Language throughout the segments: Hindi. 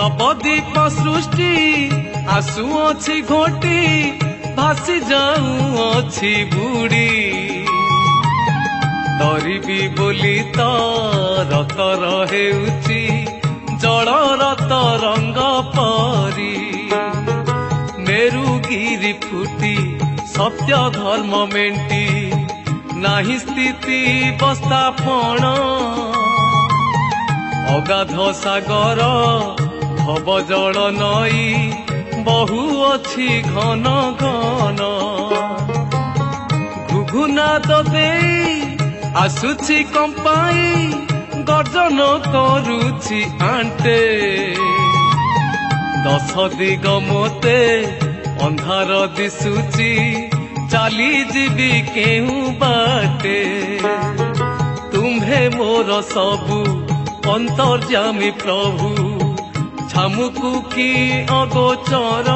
नवदीप सृष्टि आसुअछि घोटी भासी जाऊँछि बुड़ी तरिबी बोली तर हेउछि जलर तरंग परी मेरुगिरी फुटी सत्य धर्म मेंटी नाही स्थिति बस्तापण अगाध सागर भव जल नई बहु अछि घन घन घुघुनाद देई आसुछि कंपाई गर्जन करुछि आंटे दश दिग मोते अंधार दिसुची चाली जीवी केहू बाटे तुम्हे मोर सबु अंतर्यामी प्रभु छामुकु की अगोचर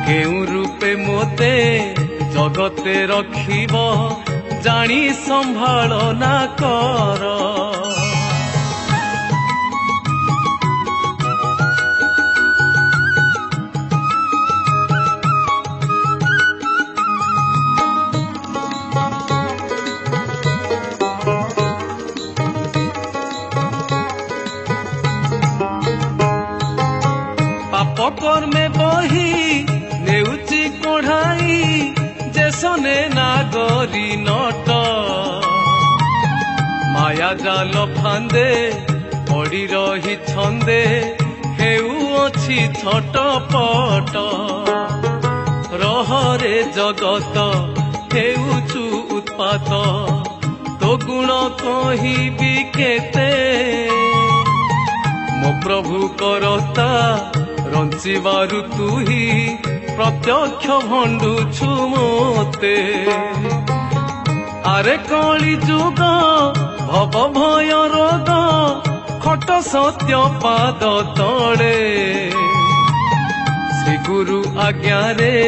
केउ रूपे मोते जगते रखिब जानी संभाल ना कर कर्मे बही नेउची कढ़ाई जेसने नागरी नट माया जाल फांदे पड़ी रही छंदे हेउ अछि छटपट रहरे जगत हेउचु उत्पात तो गुण कहिबी केते मो प्रभु करता रंचिबारु तुही प्रत्यक्ष भंडुछु मोते आरे कली जुग भव भय रोग खट सत्य पाद तले श्री गुरु आज्ञा रे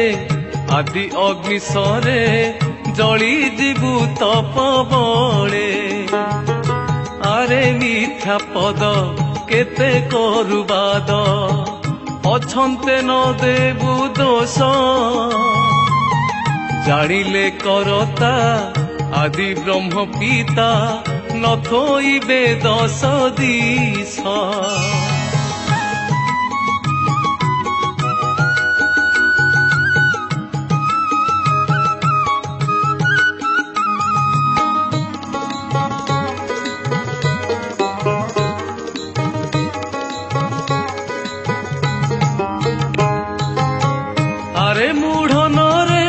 आदि अग्नि सरे जली जीवु तप बळे आरे मिथ्या पद केते करुबाद अछन्ते न देबु दोष जानिले करता आदि ब्रह्म पिता न थोइबे दश दिश मूढ़ नरे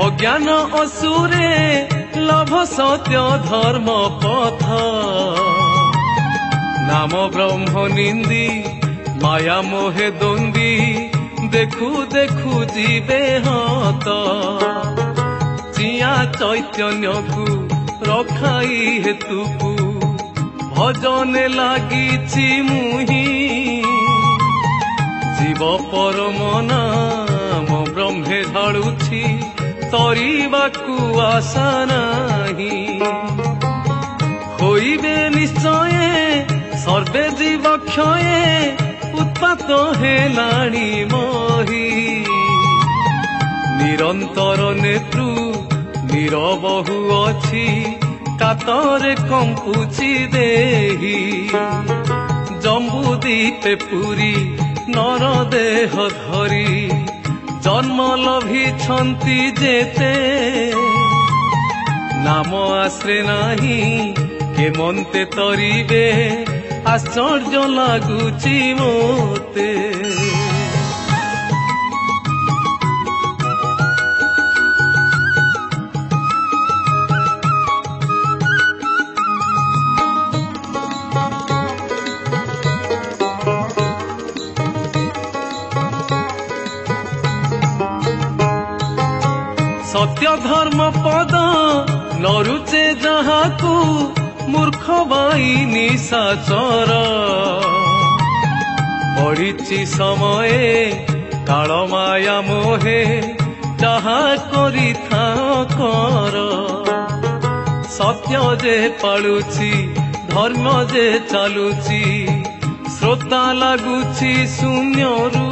अज्ञान असुरे लभ सत्य धर्म पथ नाम ब्रह्म निंदी माया मोहे द्वंदी देखु देखु जीवे हत चिया चैतन्य को रखाई हेतुकु भजने लागिछि मुही जीव परम नाम ब्रह्मे ढालुछि तरिबाकु आशा नाही होइबे निश्चय सर्वे जीव क्षय उत्पात हेलाणी मोहि निरंतर नेत्रु निरबहु अछि कातरे कंपुछि देहि जम्बू दीपे पुरी नर देह धरी जन्म लभिछन्ति जेते नाम आश्रे नाही केमन्ते तरिबे आश्चर्य लागुछि मोते सत्य धर्म पद नरुचे जहाकू मूर्ख बाई निशाचर पड़िछि समय काल माया मोहे जहा करी था कर सत्य जे पालुछि धर्म जे चालुछि श्रोता लगुछि शून्यरू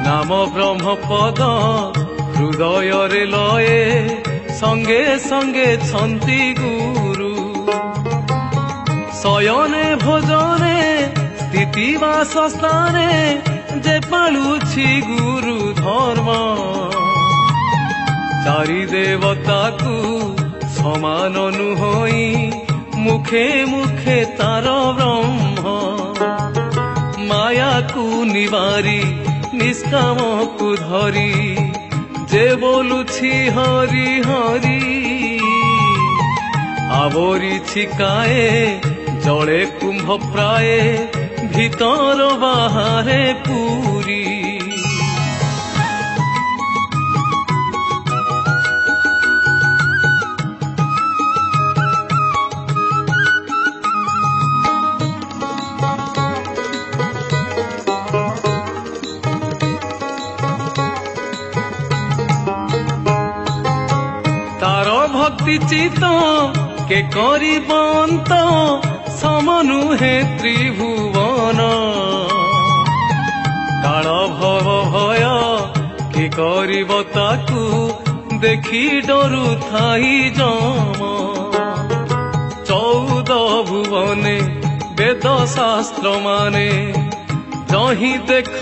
नाम ब्रह्म पद हृदय रे लये संगे संगे छंती गुरु शयने भोजने स्थिति बास स्थाने जे पालुछि गुरु धर्म चारि देवता को समान नुहई मुखे मुखे तार ब्रह्म माया को निवारी निष्काम को धरी जे बोलुछि हरि हरि आवरी छिकाए जले कुंभ प्राए भीतर बाहरे पूरी भक्ति चित के करिबंत समनुहे त्रिभुवन काल भव भय के करिब ताकू देखी डरु थाई जम 14 भुवने वेद शास्त्र माने जही देख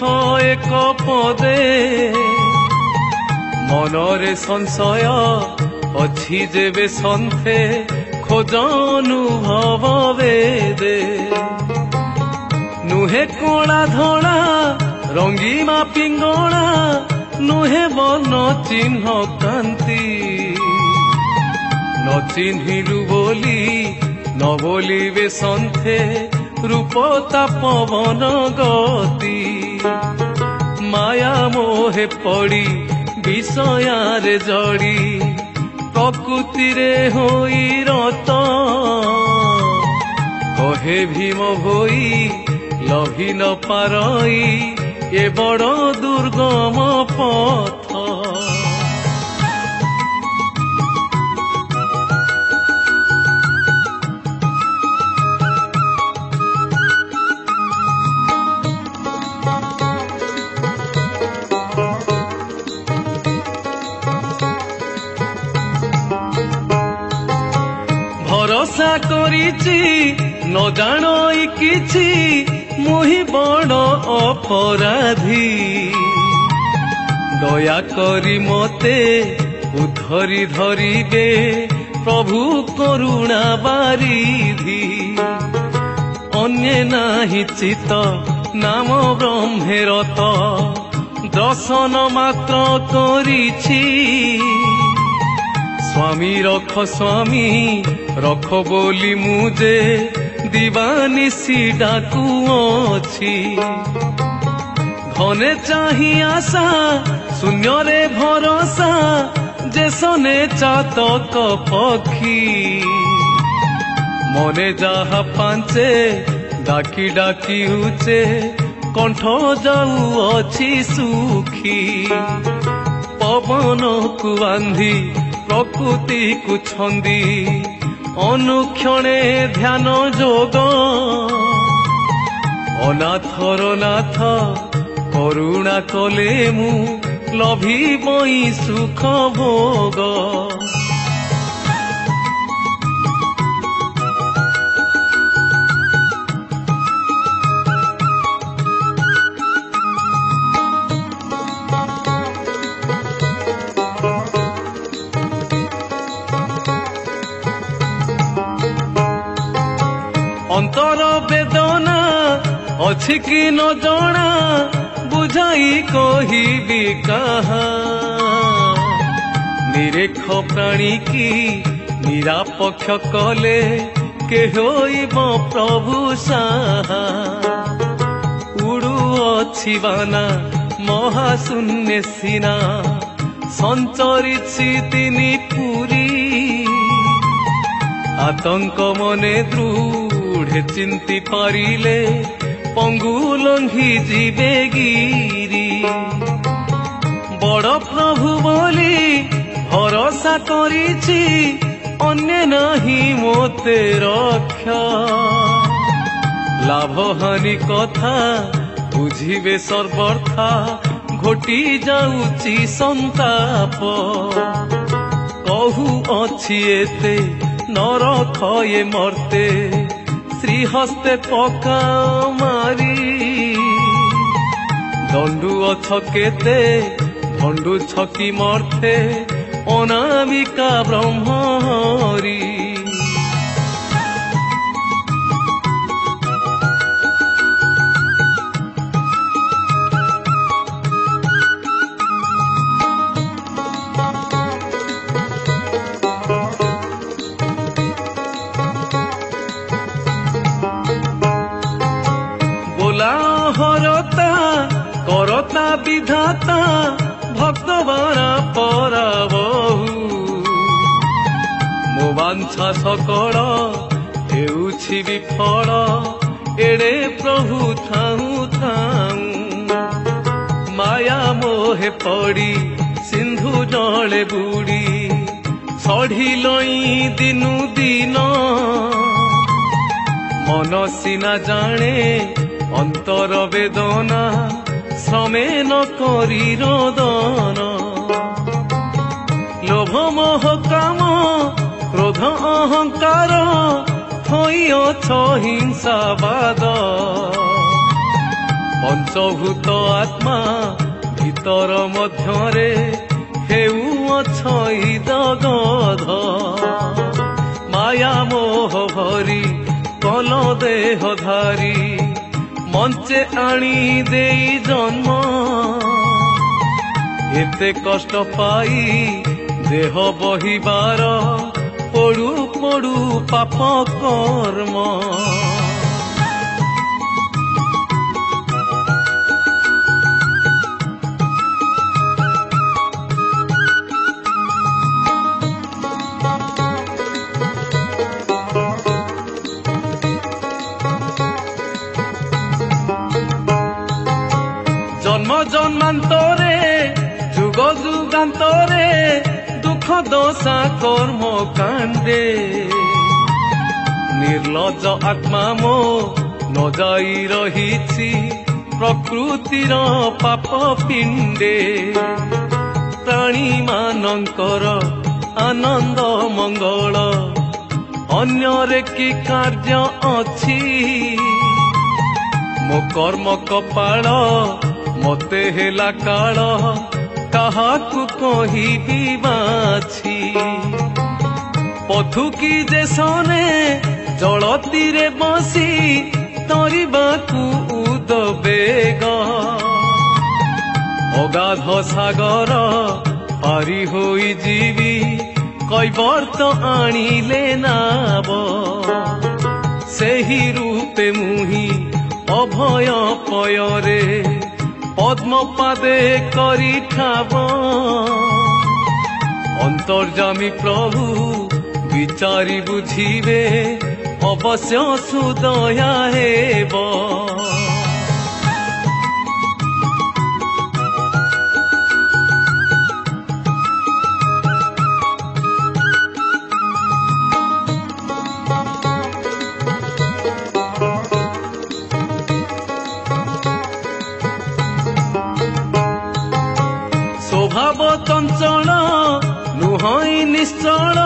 एक पदे मनरे संशय अछि जेबे सन्थे खोजनुभव वेदे नुहे कोला धोला रंगीमा पिंगला नुहे वर्ण चिन्ह कांति न चिन्हिलु बोली न बोलिबे सन्थे रूपता पवन गति माया मोहे पड़ी विषयारे जड़ी प्रकृति रे होई रत कहे भीम भोई लभी न पारई ए बड़ दुर्गम पथ भरोसा करिछि न जानई किछि मुहि बड़ अपराधी दया करी मते उधरी धरिबे प्रभु करुणा बारिधि अन्ये नाही चित नाम ब्रह्मेरत दर्शन मात्र करिछि स्वामी रख बोली मुझे दीवानिसी डाकुअछि घने चाही आशा शून्य रे भरोसा जेसने चातक पक्षी मने जहा पांचे डाकी डाकी उचे कंठ जाऊअछि सुखी पवन को बांधी प्रकृति को छंदी अनुक्षणे ध्यान जोग अनाथर नाथ करुणा कले मु लभिबई सुख भोग अंतर वेदना अछि कि न जणा बुझाई कहिबी कहा निरेख प्राणी की निरापक्ष कले के होइब प्रभु साहा उड़ुअछि बाना महाशून्य सीना संचरिछि तिनि पुरी आतंक मने दृढ़ चिंती पारिले पंगु लंघी जीवे गिरी बड़ प्रभु बोली भरोसा करिछि अन्य नहीं मोते रक्षा ଲାଭହାନି କଥା ବୁଝିବେ ସର୍ବର୍ଥା, ଘୋଟି ଯାଉଛି ସନ୍ତାପ। କହୁଅଛି ଏତେ ନରଖଏ ମର୍ତ୍ତେ, ଶ୍ରୀହସ୍ତେ ପକାଅ ମାରି। ଦଣ୍ଡୁଅଛ କେତେ ଭଣ୍ଡୁଛ କି ମର୍ତ୍ତେ, ଅନାମିକା ବ୍ରହ୍ମହରି। হরতা করতা বিধাতা, ভক্তবারা পরাবহু। ମୋ ବାଞ୍ଛା ସକଳ ହେଉଛି ବିଫଳ, ଏଡ଼େ ପ୍ରଭୁ ଥାଉ ଥାଉ। ମାୟା ମୋହେ ପଡ଼ି ସିନ୍ଧୁ ଜଳେ ବୁଡ଼ି, ସଢ଼ିଲଇଁ ଦିନୁ ଦିନ। ମନ ସିନା ଜାଣେ ଅନ୍ତର ବେଦନା, ଶ୍ରମେ ନ କରି ରୋଦନ। ଲୋଭ ମୋହ କାମ କ୍ରୋଧ ଅହଙ୍କାର, ହୋଇଅଛ ହିଂସାବାଦ। ପଞ୍ଚଭୂତ ଆତ୍ମା ଭିତର ମଧ୍ୟରେ, ହେଉଅଛ ଇଦଗଧ। ମାୟା ମୋହ ଭରି କଲ ଦେହ ଧାରି, ମଞ୍ଚେ ଆଣି ଦେଇ ଜନ୍ମ। ଏତେ କଷ୍ଟ ପାଇ ଦେହ ବହିବାର, ପଡୁ ପଡୁ ପାପ କର୍ମ। জন্ম জন্মান্তরে যুগ যুগান্তরে, দুঃখ দশা কর্ম কাণ্ডে। ନିର୍ଲଜ ଆତ୍ମା ମୋ ନ ଯାଇ ରହିଛି, ପ୍ରକୃତିର ପାପ ପିଣ୍ଡେ। ପ୍ରାଣୀମାନଙ୍କର ଆନନ୍ଦ ମଙ୍ଗଳ, ଅନ୍ୟରେ କି କାର୍ଯ୍ୟ ଅଛି। ମୋ କର୍ମ କପାଳ ମତେ ହେଲା କାଳ, କାହାକୁ କହିବି ବାଛି। ପଥୁକି ଦେଶରେ ଜଳତୀରେ ବସି, ତରିବାକୁ ଉଦବେଗ। ଅଗାଧ ସାଗର ପାରି ହୋଇ ଯିବି, କୈବର୍ତ୍ତ ଆଣିଲେ ନାବ। ସେହି ରୂପେ ମୁହିଁ ଅଭୟ ପୟରେ, ପଦ୍ମପାଦେ କରି ଠାବ। ଅନ୍ତର୍ଯାମୀ ପ୍ରଭୁ ବିଚାରି ବୁଝିବେ, ଅବଶ୍ୟ ସୁଦୟା ହେବ। ସ୍ୱଭାବ ଚଞ୍ଚଳ ନୁହଁ ନିଶ୍ଚଳ,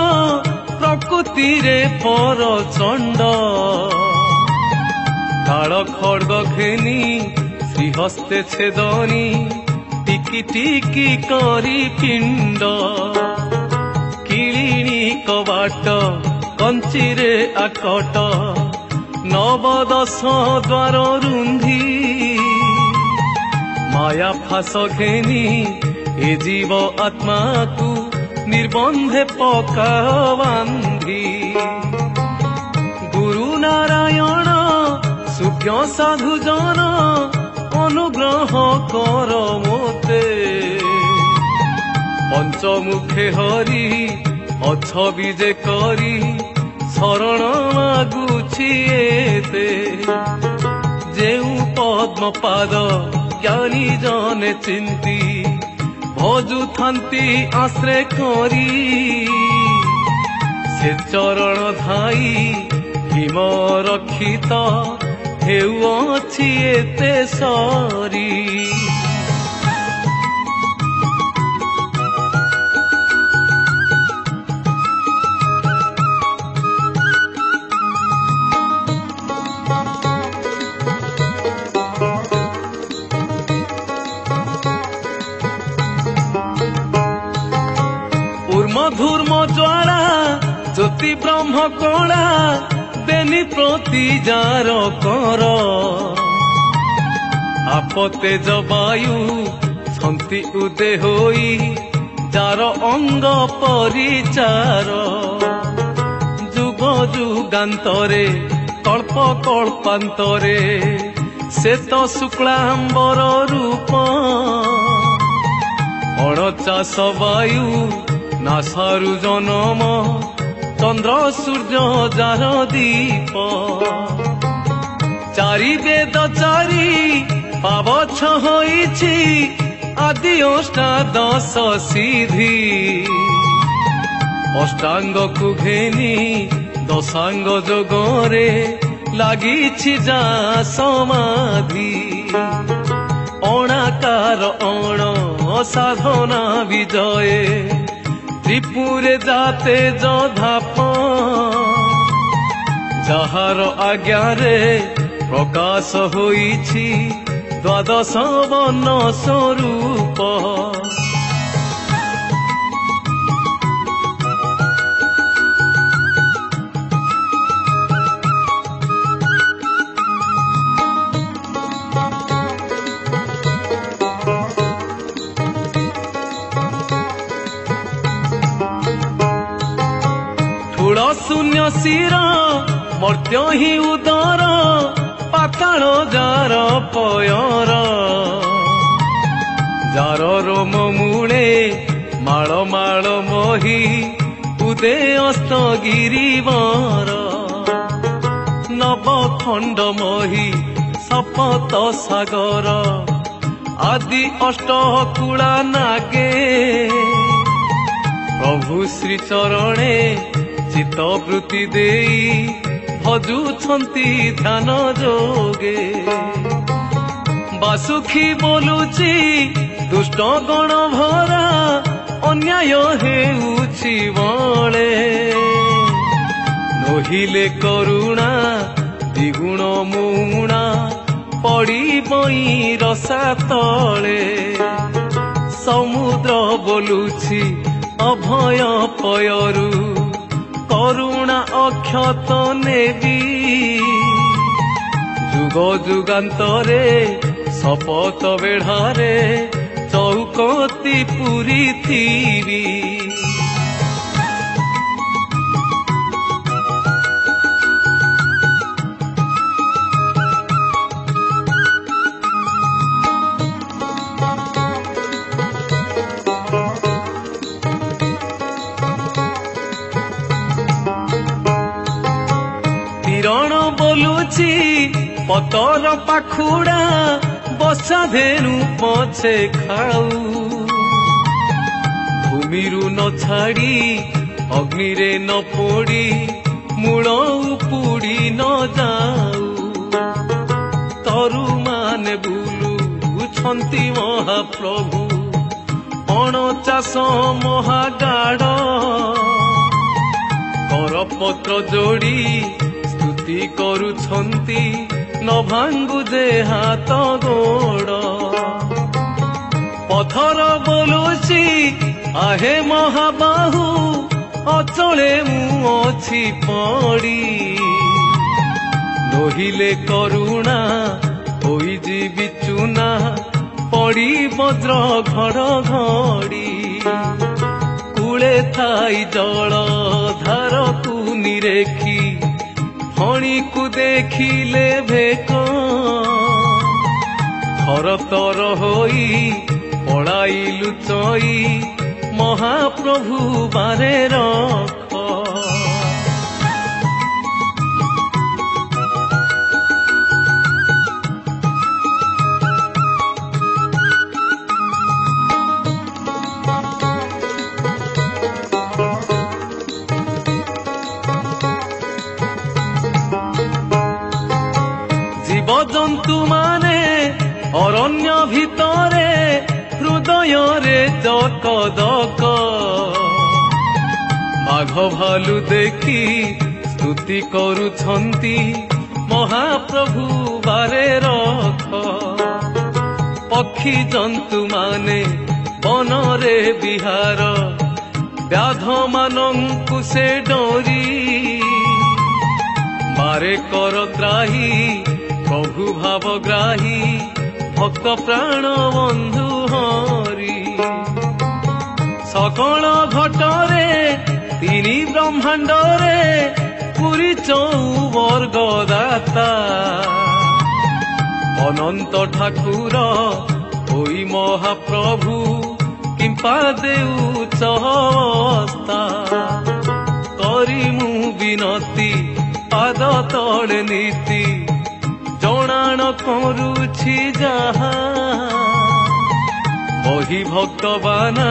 ପ୍ରକୃତିରେ ପରଚଣ୍ଡ। କାଳ ଖଡ୍ଗ ଘେନି ଶ୍ରୀହସ୍ତେ ଛେଦନି, ଟିକି ଟିକି କରି ପିଣ୍ଡ। କିଳିଣୀ କବାଟ କଞ୍ଚିରେ ଆକଟ, ନବଦଶ ଦ୍ୱାର ରୁନ୍ଧି। ମାୟା ଫାସ ଘେନି ଏ ଜୀବ ଆତ୍ମାକୁ, নির্বন্ধে পকাও বান্ধি। গুরু নারায়ণ সুজ্ঞ সাধু জন, অনুগ্রহ কর মোতে। পঞ্চমুখে হরি অছ বিজে করি, শরণ মাগুছি এতে। যেউ পদ্মপাদ জ্ঞানী জনে চিন্তি, ভজুথান্তি আশ্রে করি। সে চরণ ধাই ভীম রক্ষিত, ହେଉଅଛି ଏତେ ସରି। ধূর্ম জ্বালা জ্যোতি ব্রহ্ম কলা দেনি প্রতি যার কর। আপতে জবায়ু ছন্তি উদে হই যার অঙ্গ পরিচার। যুগ যুগান্তরে কল্প কল্পান্তরে শ্বেত শুক্লাম্বর রূপ। অণচাষ বায়ু নাসারু জনম চন্দ্র সূর্য যার দীপ। চারি বেদ চারি পাবছ হইছি আদি অষ্টাদশ সিদ্ধি। অষ্টাঙ্গକୁ ঘেনি দশাঙ্গ যোগরে লাগিছি যা সমাধি। অণাকার অণ সাধনা বিজয়ে ত্রিপুরে যাতে যধাপ। যাহার আজ্ঞারে প্রকাশ হইছি দ্বাদশ বর্ণ স্বরূপ। শূন্য শির মর্ত্য হি উদর পাতাল যার পয়র। যার রোম মূলে মাଳ মাଳ মহি উদে অস্ত গিরিবর। নবখণ্ড মহি শপথ সাগর আদি অষ্ট কুলা নাগে। প্রভু শ্রী চরণে চিত্ত বৃত্তি দেই ভজুছন্তি ধ্যান যোগে। বাসুখী বলুছি দুষ্ট গণ ভরা ଅନ୍ୟାୟ ହେଉଛି ବଳେ। ନହିଲେ କରୁଣା ଦ୍ୱିଗୁଣ ମୁଣା ପଡ଼ିବଇ ରସା ତଳେ। ସମୁଦ୍ର ବୋଲୁଛି ଅଭୟ ପୟରୁ କରୁଣା ଅକ୍ଷତ ନେବି। ଯୁଗ ଯୁଗାନ୍ତରେ ଶପଥ ବେଢ଼ାରେ ଚୌକତି ପୁରିଥିବି। କିରଣ ବୋଲୁଛି ପତର ପାଖୁଡ଼ା ବସା ଧେନୁ ପଛେ ଖାଉ। ଭୂମିରୁ ନ ଛାଡ଼ି ଅଗ୍ନିରେ ନ ପୋଡ଼ି ମୂଳ ଉପୁଡ଼ି ନ ଯାଉ। ତରୁମାନେ ବୁଲୁଛନ୍ତି ମହାପ୍ରଭୁ ଅଣଚାଷ ମହାଗାଢ଼। କରପତ୍ର ଯୋଡ଼ି ସ୍ତୁତି କରୁଛନ୍ତି ନ ଭାଙ୍ଗୁ ଯେ ହାତ ଗୋଡ଼। ପଥର ବୋଲୁଛି ଆହେ ମହାବାହୁ ଅଚଳେ ମୁଁ ଅଛି ପଡ଼ି। ନହିଲେ କରୁଣା ହୋଇଯିବି ଚୁନା ପଡ଼ି ବଜ୍ର ଘଡ଼ଘଡ଼ି। କୂଳେ ଥାଇ ଜଳ ଧାରକୁ ନିରେଖି ଫଣିକୁ ଦେଖିଲେ ଭେକ। ଥରତର ହୋଇ ପଳାଇଲୁ ଚଇ ମହାପ୍ରଭୁ ବାରେ ରଖ। ଜନ୍ତୁ ମାନେ ଅରଣ୍ୟ ଭିତରେ ହୃଦୟରେ ଜକଦକ ବାଘ ଭାଲୁ ଦେଖି ସ୍ତୁତି କରୁଛନ୍ତି ମହାପ୍ରଭୁ ବାରେ ରଖ। ପକ୍ଷୀ ଜନ୍ତୁ ମାନେ ବନରେ ବିହାର ବ୍ୟାଧ ମାନଙ୍କୁ ସେ ଡରି ବାରେ କର ତ୍ରାହି ପ୍ରଭୁ ଭାବଗ୍ରାହୀ ଭକ୍ତ ପ୍ରାଣ ବନ୍ଧୁ ହରି। ସକଳ ଘଟରେ ତିନି ବ୍ରହ୍ମାଣ୍ଡରେ ପୁରୀ ଚଉବର୍ଗ ଦାତା ଅନନ୍ତ ଠାକୁର ହୋଇ ମହାପ୍ରଭୁ କିମ୍ପା ଦେଉଛ ଅବସ୍ଥା। କରି ମୁଁ ବିନତି ପାଦ ତଳେ ନୀତି ଜଣାଣ କରୁଛି ଯାହା ବହି ଭକ୍ତବାନା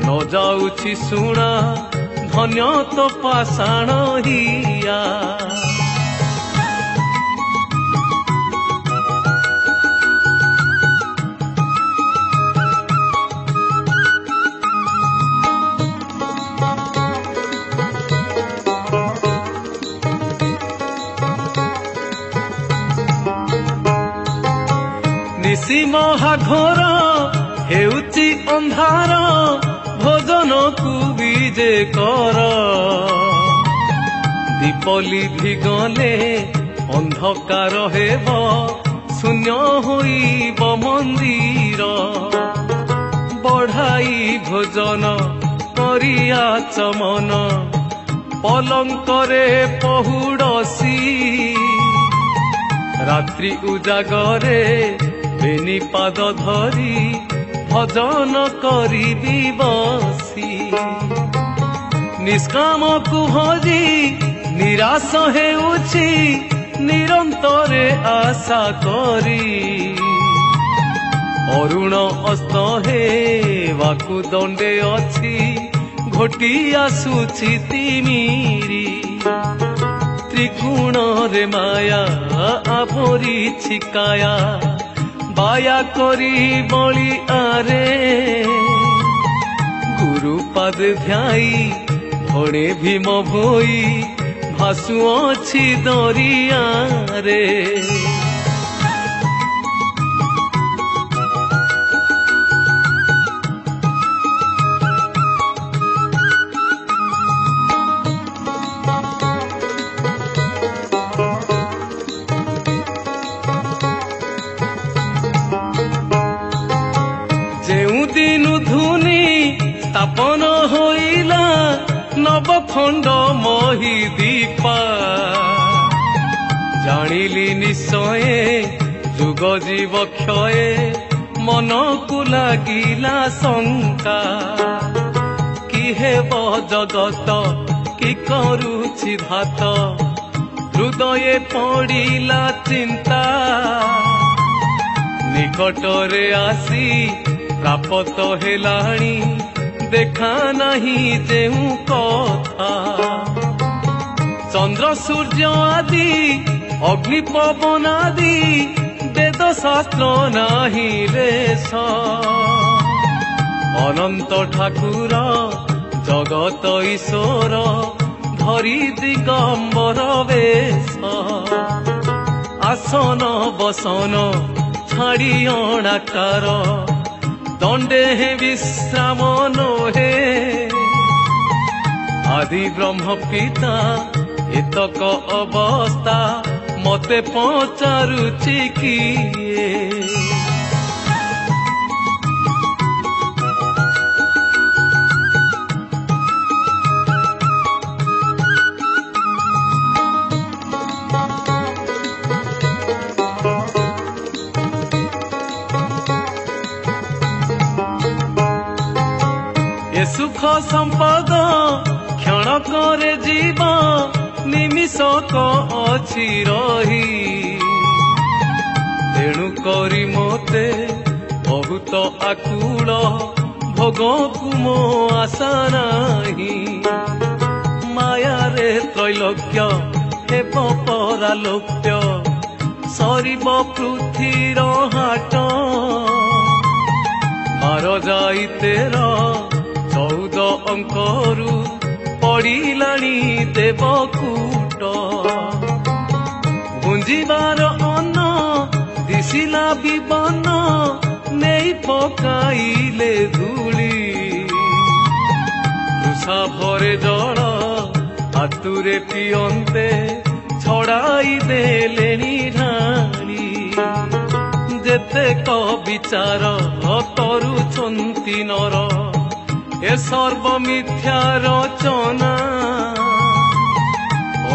ନ ଯାଉଛି ଶୁଣା ଧନ୍ୟ ତ ପାଷାଣ ହିଆ। ନିଶି ମହାଘୋର ହେଉଛି ଅନ୍ଧାର ଭୋଜନକୁ ବି ଯେ କର। ଦୀପ ଲିଭି ଗଲେ ଅନ୍ଧକାର ହେବ ଶୂନ୍ୟ ହୋଇବ ମନ୍ଦିର। ବଢାଇ ଭୋଜନ କରିଆ ଚମନ ପଲଙ୍କରେ ପହୁଡ଼ସି ରାତ୍ରି ଉଜାଗରେ ବେନି ପାଦ ଧରି ଭଜନ କରିବି ବସି। ନିଷ୍କାମକୁ ଭଜି ନିରାଶ ହେଉଛି ନିରନ୍ତରେ ଆଶା କରି। ଅରୁଣ ଅସ୍ତ ହେବାକୁ ଦଣ୍ଡେ ଅଛି ଘୋଟି ଆସୁଛି ତିମିରି। ତ୍ରିଗୁଣରେ ମାୟା ଆବରିଛି କାୟା ବାୟା କରି ବଳି ଆରେ। ଗୁରୁପାଦ ଧ୍ୟାଇ ଭଣେ ଭୀମ ଭୋଇ ଭାସୁଅଛି ଦରିଆରେ। ଯେଉଁଦିନୁ ଧୁନି ସ୍ଥାପନ ହୋଇଲା ନବଖଣ୍ଡ ମହିଦୀପା ଜାଣିଲି ନିଶ୍ଚୟ ଯୁଗ ଜୀବ କ୍ଷୟ ମନକୁ ଲାଗିଲା ଶଙ୍କା। କି ହେବ ଜଗତ କି କରୁଛି ଧାତ ହୃଦୟ ପଡ଼ିଲା ଚିନ୍ତା। ନିକଟରେ ଆସି ପ୍ରାପତ ହେଲାଣି ଦେଖା ନାହିଁ ଯେଉଁ କଥା। ଚନ୍ଦ୍ର ସୂର୍ଯ୍ୟ ଆଦି ଅଗ୍ନି ପବନ ଆଦି ବେଦ ଶାସ୍ତ୍ର ନାହିଁ ଲେଶ। ଅନନ୍ତ ଠାକୁର ଜଗତ ଈଶ୍ୱର ଧରି ଦିଗମ୍ବର ବେଶ। ଆସନ ବସନ ଛାଡ଼ି ଅଣାକାର ଦଣ୍ଡେ ବିଶ୍ରାମ ନୋହେ। ଆଦି ବ୍ରହ୍ମ ପିତା ଏତକ ଅବସ୍ଥା ମତେ ପଚାରୁଛି କିଏ। ଏ ସୁଖ ସମ୍ପଦ କ୍ଷଣକରେ ଯିବ ନିମିଷକ ଅଛି ରହି। ତେଣୁ କରି ମୋତେ ବହୁତ ଆକୁଳ ଭୋଗକୁ ମୋ ଆଶା ନାହିଁ। ମାୟାରେ ତ୍ରୈଲୋକ୍ୟ ହେବ ପରାଲୋକ୍ୟ ସରିବ ପୃଥିର ହାଟ ବାର ଯାଇ 13-14 ଅଙ୍କରୁ ପଡ଼ିଲାଣି ଦେବକୂଟ ଗୁଞ୍ଜିବାର ଅନ୍ନ ଦିଶିଲା ବିବନ ନେଇ ପକାଇଲେ ଧୂଳି ତୃଷା ଭରେ ଜଳ ହାତୁରେ ପିଅନ୍ତେ ଛଡ଼ାଇ ଦେଲେଣି ଢାଳି ଯେତେକ ବିଚାର କରୁଛନ୍ତି ନର ଏ ସର୍ବ ମିଥ୍ୟା ରଚନା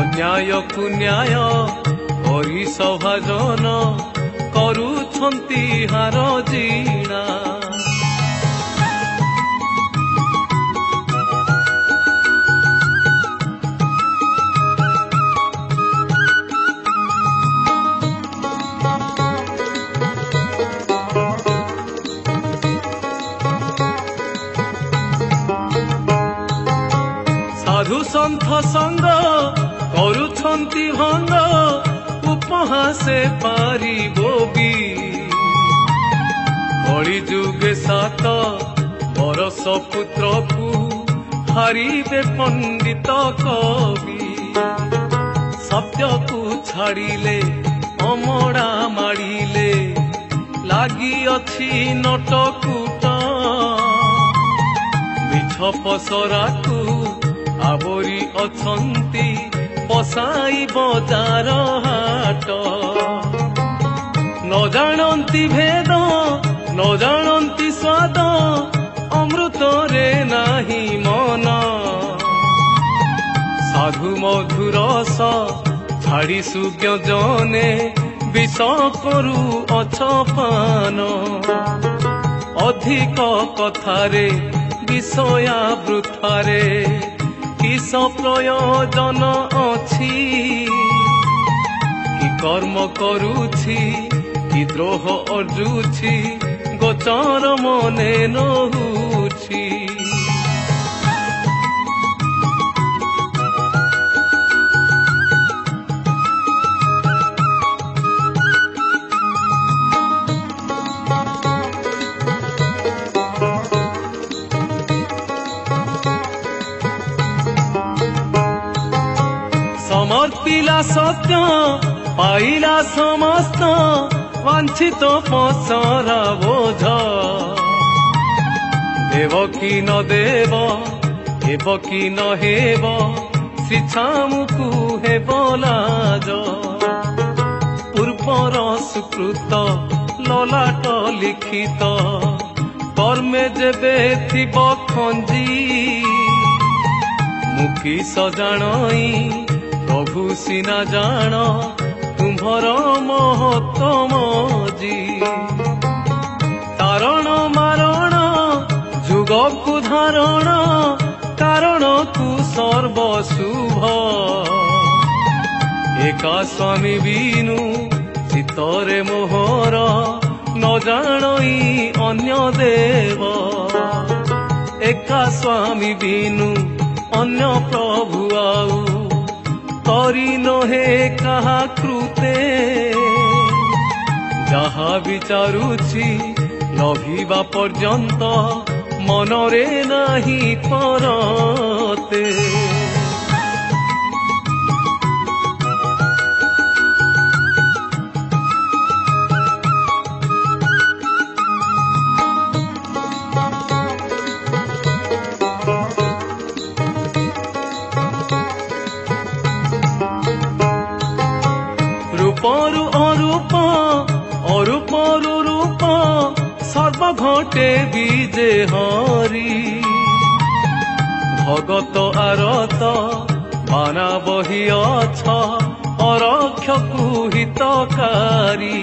ଅନ୍ୟାୟକୁ ନ୍ୟାୟ କରି ସଭାଜନ କରୁଛନ୍ତି ହାର ଜିଣା ସାଧୁ ସନ୍ଥ ସଙ୍ଗ କରୁଛନ୍ତି ଭଙ୍ଗ ଉପହାସେ ପାରିବ ବି କଳି ଯୁଗେ 7 ବରଷ ପୁତ୍ରକୁ ହାରିବେ ପଣ୍ଡିତ କବି ସତ୍ୟକୁ ଛାଡ଼ିଲେ ଅମଡ଼ା ମାଡ଼ିଲେ ଲାଗିଅଛି ନଟକୁଟ ମିଛ ପସରାକୁ ଆବରି ଅଛନ୍ତି ପଶାଇ ବଜାର ହାଟ ନ ଜାଣନ୍ତି ଭେଦ ନ ଜାଣନ୍ତି ସ୍ୱାଦ ଅମୃତରେ ନାହିଁ ମନ ସାଧୁ ମଧୁରସ ଛାଡ଼ି ସୁଜ୍ଞଜନେ ବିଷ କରୁ ଅଛପାନ ଅଧିକ କଥାରେ ବିଷୟା ବୃଥାରେ କିସ ପ୍ରୟୋଜନ ଅଛି କି କର୍ମ କରୁଛି କି ଦ୍ରୋହ ଅର୍ଜୁଛି ଗୋଚର ମନେ ନହୁଛି समर्पिला सत्य पाइला समस्त वांछित पसरा बोझ देव कि न देव हेब कि न हेब श्रीछामुकु हेब लाज पूर्वर सुकृत ललाट लिखित कर्मे जेबे थिब खंजी मुखी सजाणई प्रभु सिना जान तुम्हर महत्तम जी तारण मारण जुगकु धारण कारण कु सर्वशुभ एका स्वामी बिनु चित्तरे मोहर न जानई अन्य देव एका स्वामी बिनु अन्य प्रभु आउ करी नहे कहा कृते जहा विचारुछि लभिबा पर्यंत मनरे नाही परते रूपरु अरूप अरूपरु रूप सर्व घटे बीजे हरि भगत आरत बाना बही अछ अरक्षकु हितकारी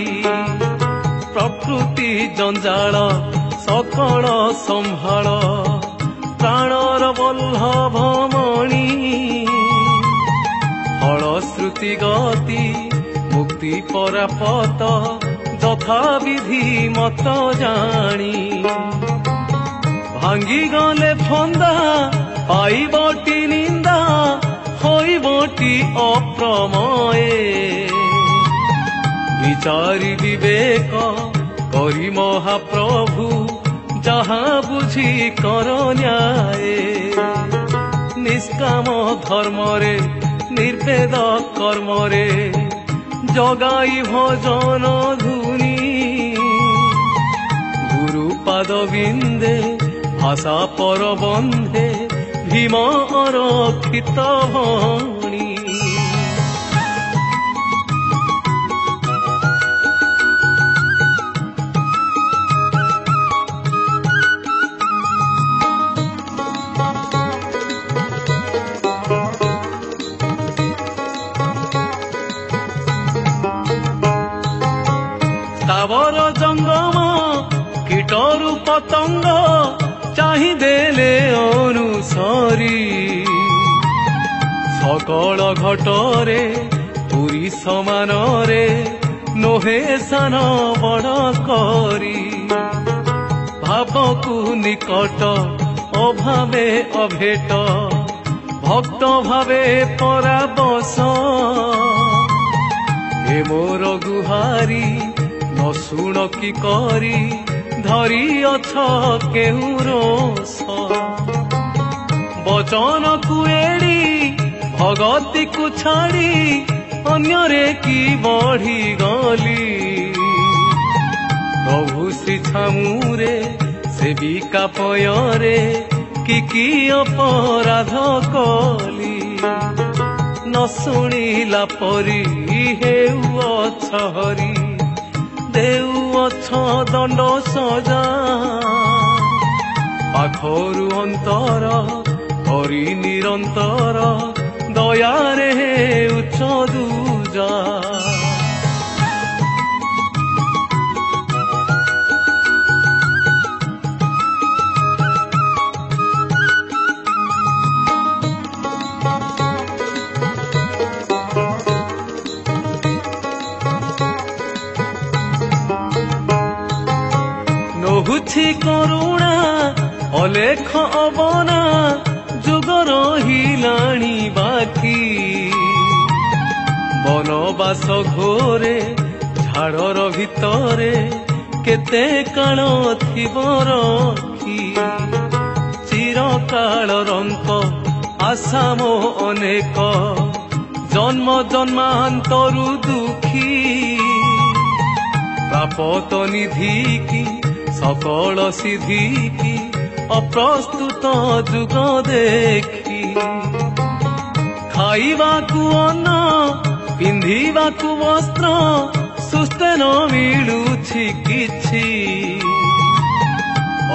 प्रकृति जंजाल सकल संभाळ प्राणर वल्लभ मणि हल श्रुति गति मुक्ति परापत যথা বিধি মত জানি ভাঙ্গি গলে ফন্দা পাইবটি নিন্দা হইবটি অপ্রময়ে विचारी विवेक करी महाप्रभु जहाँ बुझी कर न्याय निष्काम धर्म रे निर्वेद कर्म रे जगाई भजन धुनी गुरुपाद बिंदे भाषा पर बंधे भीम अरक्षित भणी स्थावर जंगम कीटरु पतंग चाहिदेले अनुसरी सकल घटरे पुरी समान रे नोहे सान बड़ करी भावकु निकट अभावे अभेट भक्त भावे पराबस हे मोर गुहारी न शुण कि करी धरी अछ केहू रोष बचन कु एड़ी भगती को छाड़ी अन्यरे की बढ़ी गली प्रभु श्री छामुरे सेविका पयरे कि अपराध कली न शुणिला परी हेउ अछहरी देउअछ दंड सजा पाखरु अंतर हरि निरंतर दयारे उच्च दूजा नहुछि करुणा अलेख अबना जुग रहिलाणी बाकी बनवास घोरे झाड़र भितरे केते काल थिब रखी चिरकाल रंक आशा मो अनेक जन्म जन्मांतरु दुखी प्रापत निधि की सकल सिद्धि की अप्रस्तुत जुग देखी खाइबाकु अन्न पिंधिबाकु वस्त्र सुस्थे न मिलुछि किछि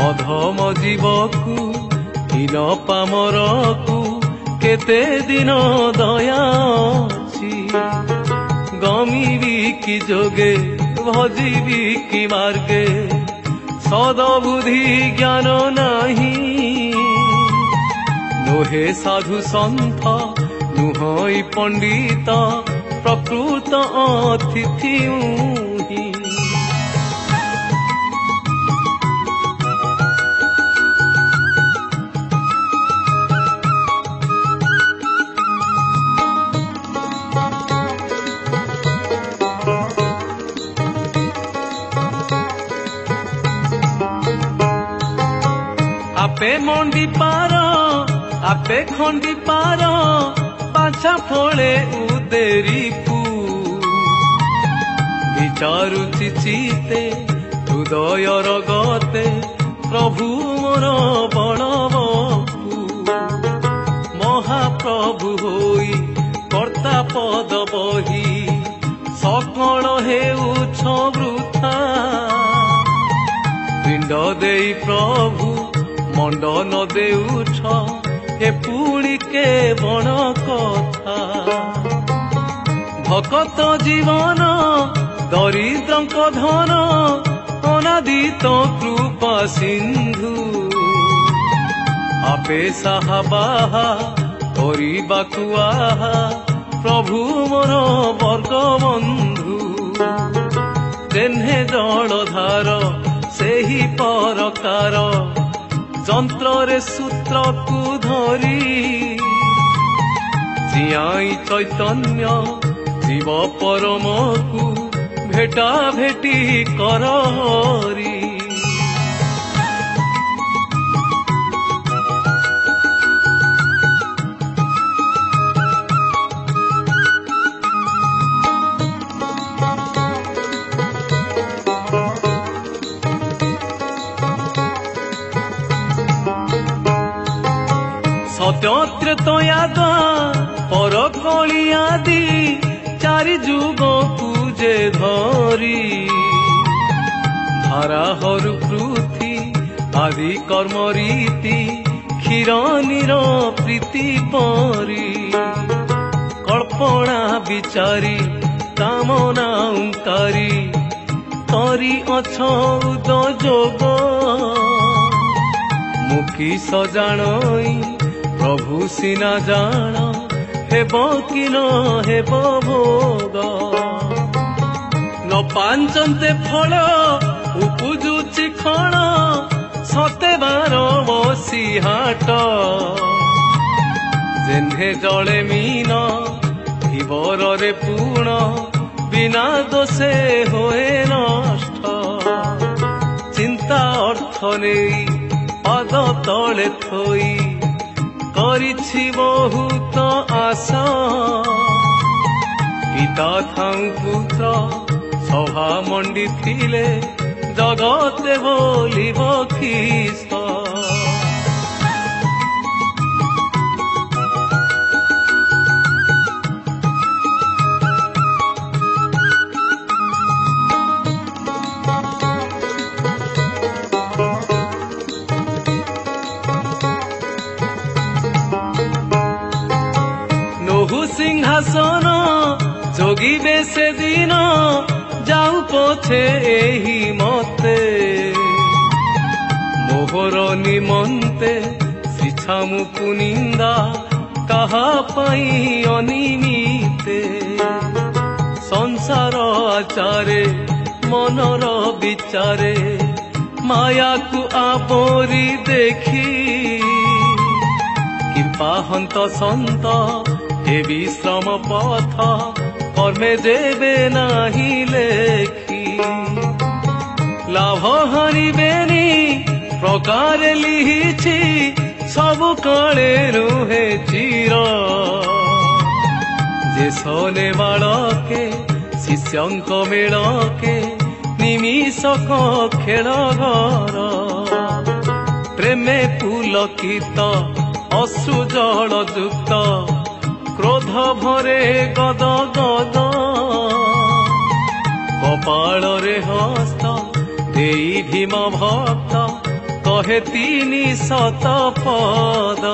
अधम जीवकु हीन पामरकु केते दिन दया अछि गमिबी कि जोगे भजिबी कि मार्गे सदबुद्धि ज्ञान नहीं नोहे साधु सन्थ नुहई पंडित प्रकृत अतिथि उही आपे मंडी पार आपे खंडी पार पाछा फळे उदेरी पू विचारुचि चिते हृदयर गते प्रभु मोर बड़बपू महाप्रभु होई कर्ता पद बही सकल हेउछ वृथा पिंड देई प्रभु मंडन देउछ ए पुणी के बण कथा भकत जीवन दरिद्रंक धन अनादित कृपा सिंधु आपे साहा बाहा करबाकु आहा प्रभु मोर वर्ग बंधु तेन्हे जलधार सेही परकार जंत्र रे सूत्र को धरी जियाई चैतन्य जीव परम को भेटा भेटी करहरी सत्यत्रतयादा परकली आदि चारि जुग पूजे धरी धाराहरु पृथ्वी आदि कर्म रीति क्षीरनीर प्रीति परी कल्पना विचारी कामना उंकारी तरी अछ उद जोग मुखी सजाणई प्रभु सिना जान हेब कि न हेब भोग न पांचन्ते फल उपुजुची खण सते बार बसी हाट जेन्हे जले मीन धीवरे पूर्ण बिना दोषे होए नष्ट चिंता अर्थ नहीं पद तले थोई करिछि बहुत आशा पिता थाऊ पुत्र सभा मंडी थिले जगते बोलिब ख्रीष्ट सिंहासन जोगिबे से दिन जाऊ पछे एही मते मोहर निमंते शिछामु कुनिंदा कहा पाई अनिमिते संसार आचारे मनर विचारे माया को आपोरी देखी किंपा हंत संत हे विश्रम पथ कर्मे देवे नाही लेखी लाभ हरिबेनी प्रकार लिहिछि सबु काले रुहे चिर जे सोने बालके शिष्यंक मेलके निमिषक खेल घर प्रेमे पुलकित अश्रु जल युक्त क्रोध भरे गद गद कपाल रे हस्त देई भीम भक्त कहे 300 पद।